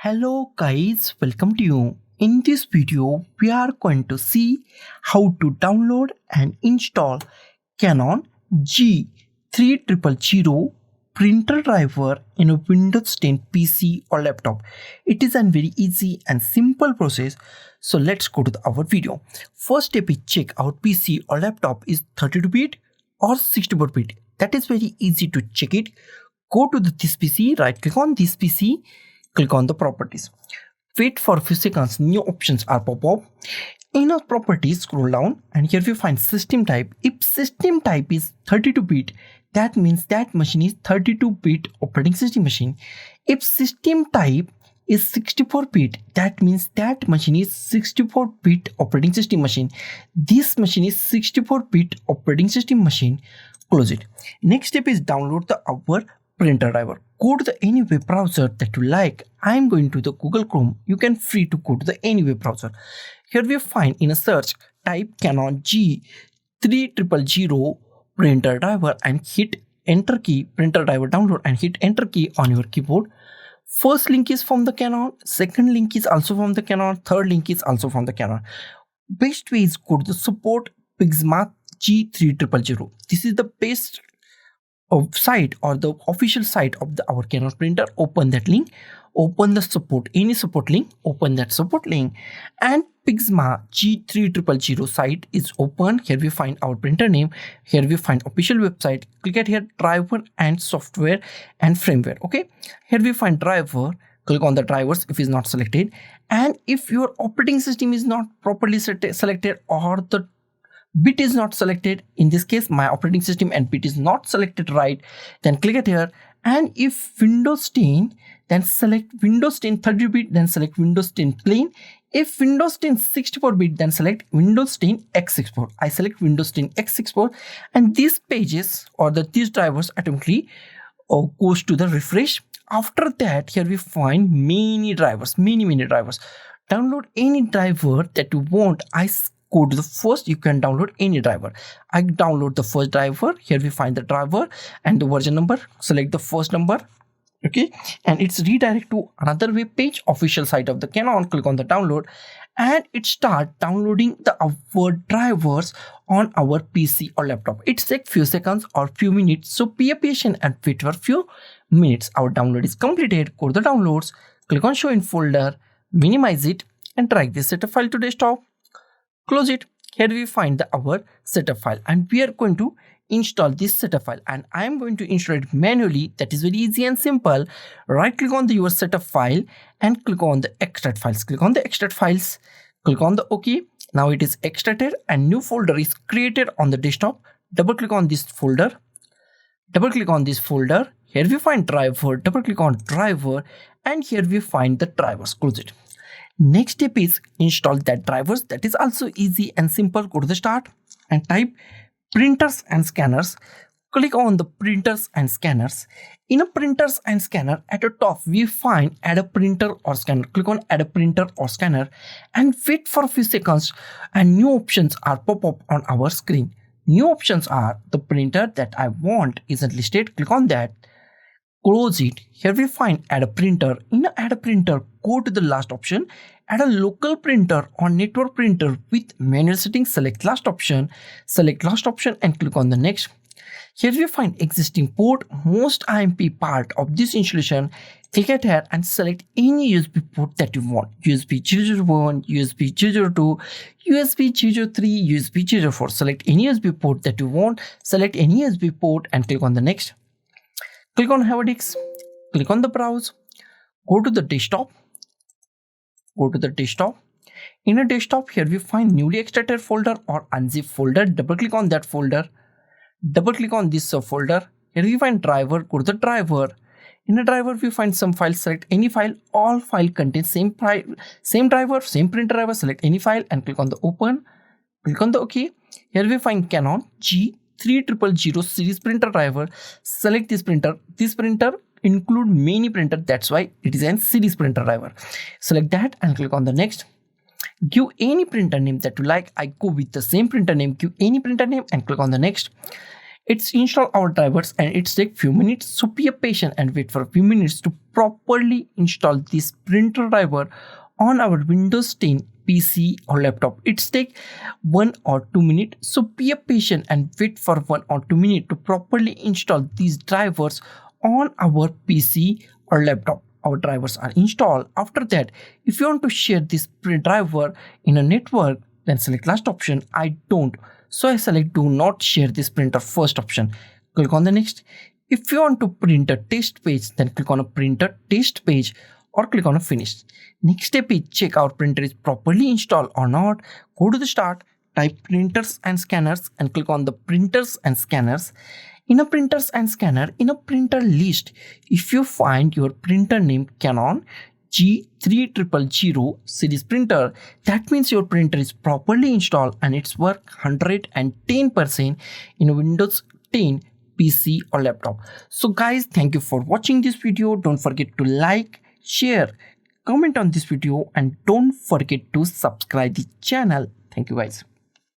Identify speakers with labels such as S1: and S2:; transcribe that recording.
S1: Hello guys, welcome to you. In this video, we are going to see how to download and install Canon G3000 printer driver in a Windows 10 PC or laptop. It is a very easy and simple process. So let's go to our video. First step is check our PC or laptop is 32-bit or 64-bit. That is very easy to check it. Go to this PC, right click on this PC. Click on the properties. Wait for a few seconds, new options are pop up. In our properties, scroll down and here we find system type. If system type is 32-bit, that means that machine is 32-bit operating system machine. If system type is 64-bit, that means that machine is 64-bit operating system machine. This machine is 64-bit operating system machine. Close it. Next step is download our printer driver. Go to any web browser that you like. I am going to the Google Chrome. You can free to go to any web browser. Here we find in a search, type Canon G3000 printer driver and hit enter key, printer driver download, and hit enter key on your keyboard. First link is from the Canon, second link is also from the Canon, third link is also from the Canon. Best way is go to the support Pixma G3000. This is the best site or the official site of our Canon printer. Open that link, open the support, any support link, open that support link, and Pixma G3000 site is open. Here we find our printer name, here we find official website. Click at here driver and software and firmware. Okay, here we find driver. Click on the drivers if is not selected, and if your operating system is not properly selected or the bit is not selected, in this case my operating system and bit is not selected right, then click it here. And if Windows 10, then select Windows 10 30-bit, then select Windows 10 plain. If Windows 10 64-bit, then select Windows 10 x64. I select Windows 10 x64, and these pages or these drivers automatically goes to the refresh. After that, here we find many drivers, many drivers. Download any driver that you want. I go to the first, you can download any driver. I download the first driver. Here we find the driver and the version number. Select the first number. Okay, and it's redirect to another web page, official site of the Canon. Click on the download and it start downloading our drivers on our PC or laptop. It takes few seconds or few minutes, so be patient and wait for a few minutes. Our download is completed. Go to the downloads, click on show in folder, minimize it and drag this setup file to desktop. Close it. Here we find our setup file and we are going to install this setup file, and I am going to install it manually. That is very easy and simple. Right click on your setup file and click on the extract files. Click on the extract files, click on the OK. Now it is extracted and new folder is created on the desktop. Double click on this folder, double click on this folder. Here we find driver, double click on driver, and here we find the drivers. Close it. Next step is install that drivers. That is also easy and simple. Go to the start and type printers and scanners. Click on the printers and scanners. In a printers and scanner, at the top we find add a printer or scanner. Click on add a printer or scanner and wait for a few seconds and new options are pop up on our screen. New options are the printer that I want isn't listed. Click on that. Close it. Here we find add a printer. In add a printer, go to the last option, add a local printer or network printer with manual settings. Select last option and click on the next. Here we find existing port, most IMP part of this installation. Click at here and select any USB port that you want. USB 001, USB 002, USB 003, USB 04. Select any USB port that you want. Select any USB port and click on the next. Click on Have a Disk, click on the browse, go to the desktop, In a desktop, here we find newly extracted folder or unzip folder. Double click on that folder, double click on this subfolder. Here we find driver, go to the driver. In a driver, we find some files, select any file. All file contains same driver, same printer driver. Select any file and click on the open, click on the OK. Here we find Canon G3000 series printer driver. Select this printer. This printer include many printer, that's why it is a series printer driver. Select that and click on the next. Give any printer name that you like. I go with the same printer name. Give any printer name and click on the next. It's install our drivers and it's take few minutes, so be patient and wait for a few minutes to properly install this printer driver on our Windows 10 PC or laptop. It's take 1 or 2 minutes, so be patient and wait for 1 or 2 minutes to properly install these drivers on our PC or laptop. Our drivers are installed. After that, if you want to share this print driver in a network, then select last option, I don't. So I select do not share this printer first option. Click on the next. If you want to print a test page, then click on a printer test page or click on a finish. Next step is check our printer is properly installed or not. Go to the start, type printers and scanners and click on the printers and scanners. In a printers and scanner, in a printer list, if you find your printer name Canon G3000 series printer, that means your printer is properly installed and it's work 110% in Windows 10 PC or laptop. So guys, thank you for watching this video. Don't forget to like, share, comment on this video and don't forget to subscribe the channel. Thank you guys.